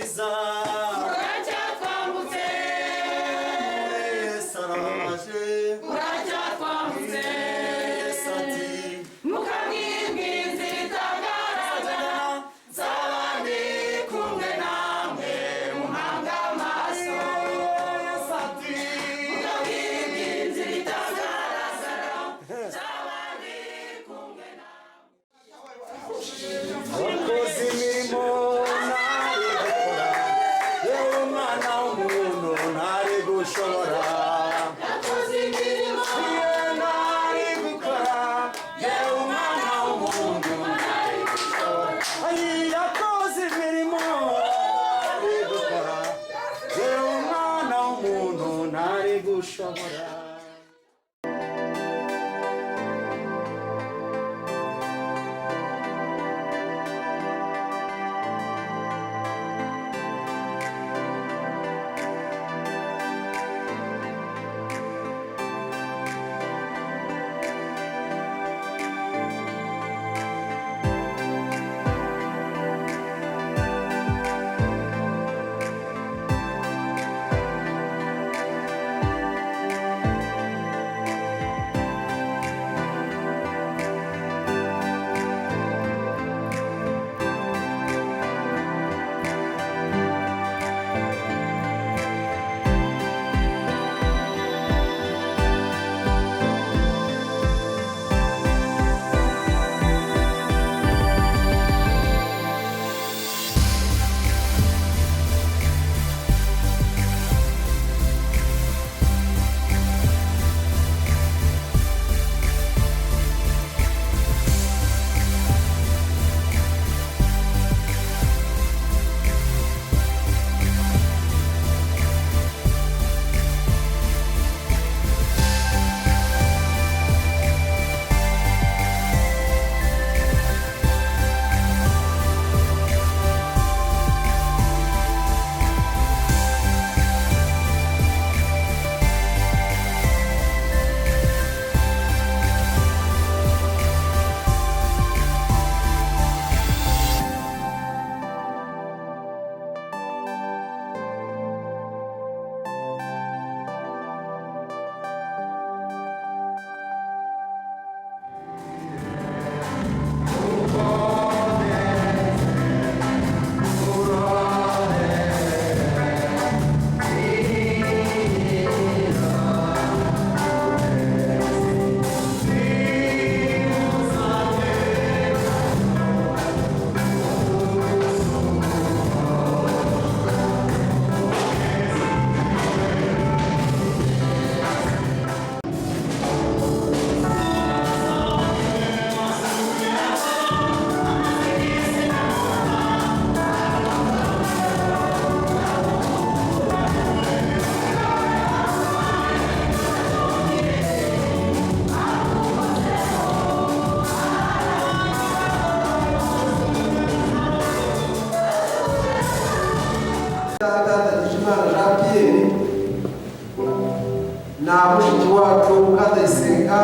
mwiza uracyatwambutse saraje uracyatwambutse sati mukamwibwinzi ritagaragara nzaba ndi kumwe namwe muhanga amaso sati mukamwibwinzi ritagaragara nzaba ndi kumwe abakozi imirimo ntari gukora yewe umwana w'umuntu ntari gushobora yakoze imirimo ntari gukora yewe umwana w'umuntu ntari gushobora yakoze imirimo ntari gukora yewe umwana w'umuntu ntari gushobora na mushiki wacu Mukandayisenga